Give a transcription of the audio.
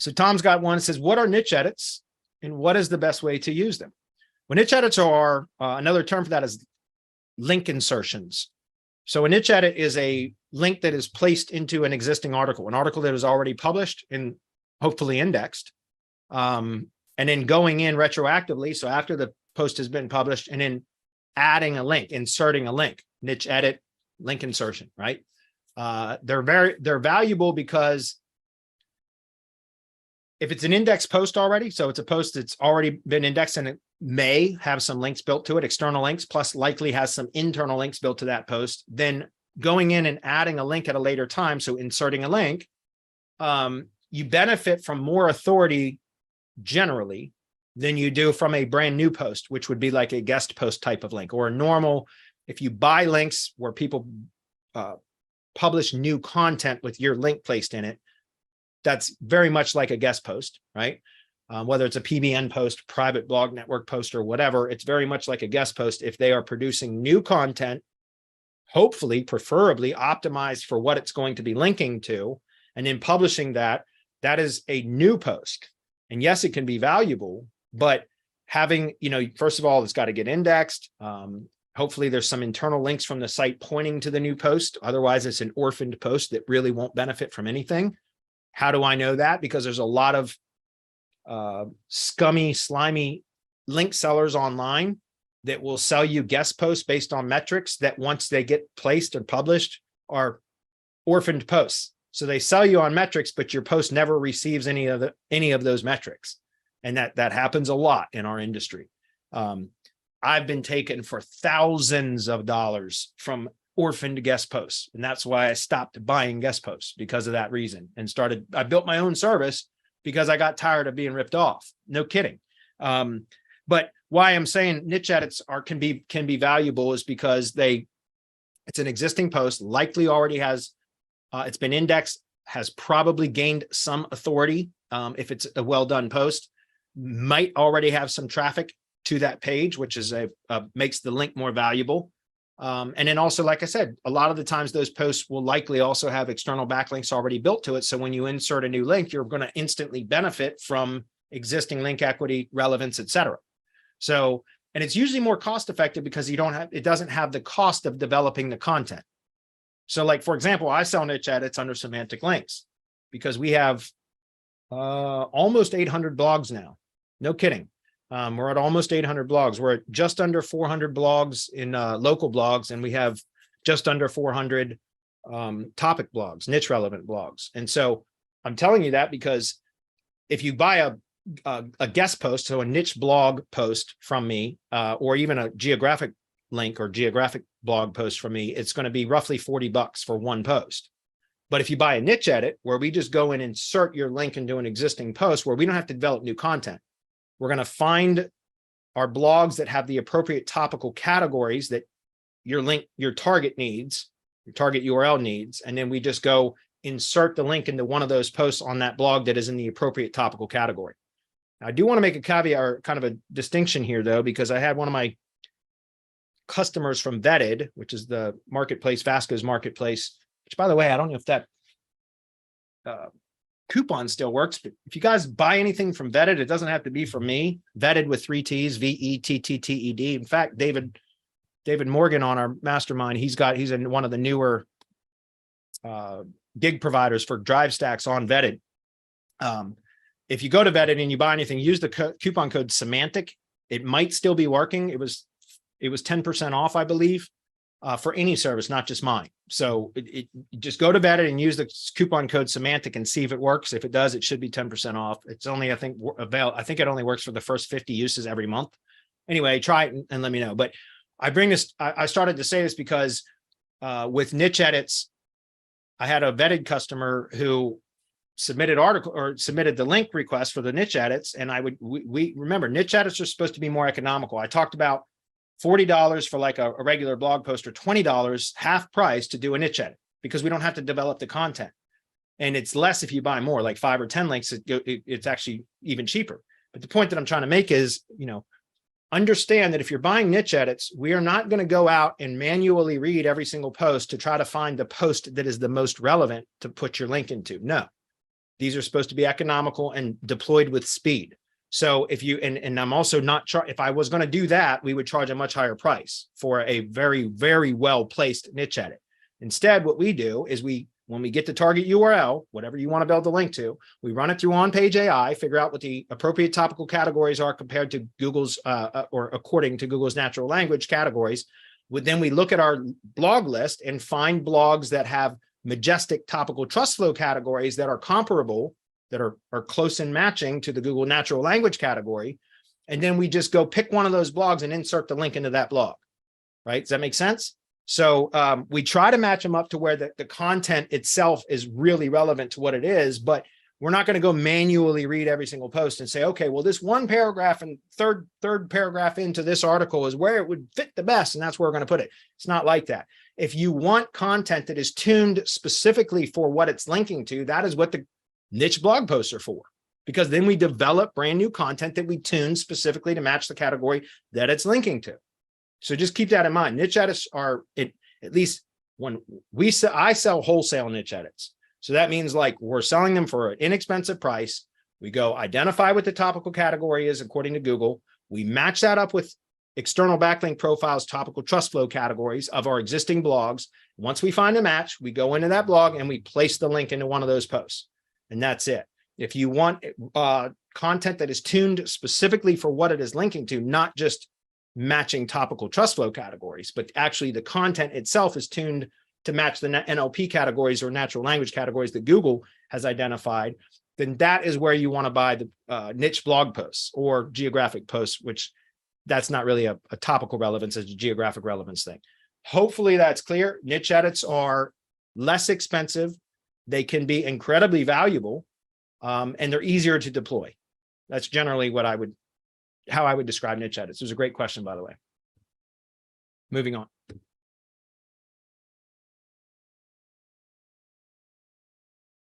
So Tom's got one that says, what are niche edits and what is the best way to use them? Well, niche edits are another term for that is link insertions. So a niche edit is a link that is placed into an existing article, an article that is already published and hopefully indexed. And then going in retroactively. So after the post has been published and then adding a link, inserting a link, niche edit, link insertion, right? They're valuable because if it's an index post already, so it's a post that's already been indexed and it may have some links built to it, external links, plus likely has some internal links built to that post, then going in and adding a link at a later time, so inserting a link, you benefit from more authority generally than you do from a brand new post, which would be like a guest post type of link or a normal, if you buy links where people publish new content with your link placed in it, that's very much like a guest post, right? Whether it's a PBN post, private blog network post, or whatever, it's very much like a guest post if they are producing new content, hopefully, preferably optimized for what it's going to be linking to, and then publishing that. That is a new post. And yes, it can be valuable, but having, first of all, it's got to get indexed. Hopefully there's some internal links from the site pointing to the new post. Otherwise, it's an orphaned post that really won't benefit from anything. How do I know that? Because there's a lot of scummy, slimy link sellers online that will sell you guest posts based on metrics that once they get placed or published are orphaned posts. So they sell you on metrics, but your post never receives any of those metrics. And that happens a lot in our industry. I've been taken for thousands of dollars from orphaned guest posts. And that's why I stopped buying guest posts because of that reason and I built my own service because I got tired of being ripped off. No kidding. But why I'm saying niche edits can be valuable is because it's an existing post, likely already has, it's been indexed, has probably gained some authority. If it's a well-done post, might already have some traffic to that page, which is makes the link more valuable. And then also, like I said, a lot of the times those posts will likely also have external backlinks already built to it. So when you insert a new link, you're going to instantly benefit from existing link equity, relevance, et cetera. So, and it's usually more cost effective because it doesn't have the cost of developing the content. So like, for example, I sell niche edits under semantic links because we have almost 800 blogs now. No kidding. We're at almost 800 blogs. We're at just under 400 blogs in local blogs, and we have just under 400 topic blogs, niche relevant blogs. And so I'm telling you that because if you buy a guest post, so a niche blog post from me, or even a geographic link or geographic blog post from me, it's going to be roughly $40 for one post. But if you buy a niche edit where we just go and insert your link into an existing post where we don't have to develop new content, we're going to find our blogs that have the appropriate topical categories that your target needs, your target URL needs, and then we just go insert the link into one of those posts on that blog that is in the appropriate topical category. Now, I do want to make a caveat or kind of a distinction here, though, because I had one of my customers from Vetted, which is the marketplace, Vasco's marketplace, which, by the way, I don't know if that coupon still works, but if you guys buy anything from Vetted, it doesn't have to be from me. Vetted with 3 T's, VETTTED. In fact, David Morgan on our mastermind, he's in one of the newer gig providers for drive stacks on Vetted. If you go to Vetted and you buy anything, use the coupon code semantic. It might still be working. It was 10% off, I believe, for any service, not just mine. So just go to Vetted and use the coupon code semantic and see if it works. If it does, it should be 10% off. It's only, I think it only works for the first 50 uses every month. Anyway, try it and let me know. But I started to say this because with niche edits, I had a Vetted customer who submitted the link request for the niche edits. And we remember niche edits are supposed to be more economical. I talked about $40 for like a regular blog post, or $20 half price to do a niche edit because we don't have to develop the content. And it's less if you buy more, like 5 or 10 links, it's actually even cheaper. But the point that I'm trying to make is, understand that if you're buying niche edits, we are not going to go out and manually read every single post to try to find the post that is the most relevant to put your link into. No, These are supposed to be economical and deployed with speed. So if you, and I'm also not, if I was going to do that, we would charge a much higher price for a very, very well-placed niche edit. Instead, what we do is when we get the target URL, whatever you want to build the link to, we run it through on-page AI, figure out what the appropriate topical categories are compared to Google's, or according to Google's natural language categories. Then we look at our blog list and find blogs that have majestic topical trust flow categories that are comparable, that are close in matching to the Google natural language category. And then we just go pick one of those blogs and insert the link into that blog, right? Does that make sense? So we try to match them up to where the content itself is really relevant to what it is, but we're not going to go manually read every single post and say, okay, well, this one paragraph and third paragraph into this article is where it would fit the best, and that's where we're going to put it. It's not like that. If you want content that is tuned specifically for what it's linking to, that is what the niche blog posts are for, because then we develop brand new content that we tune specifically to match the category that it's linking to. So just keep that in mind. Niche edits are, at least when I sell wholesale niche edits. So that means like we're selling them for an inexpensive price. We go identify what the topical category is according to Google. We match that up with external backlink profiles, topical trust flow categories of our existing blogs. Once we find a match, we go into that blog and we place the link into one of those posts. And that's it. If you want content that is tuned specifically for what it is linking to, not just matching topical trust flow categories, but actually the content itself is tuned to match the NLP categories or natural language categories that Google has identified, then that is where you want to buy the niche blog posts or geographic posts, which that's not really a topical relevance, as a geographic relevance thing. Hopefully that's clear. Niche edits are less expensive. They can be incredibly valuable, and they're easier to deploy. That's generally how I would describe niche edits. It was a great question, by the way. Moving on.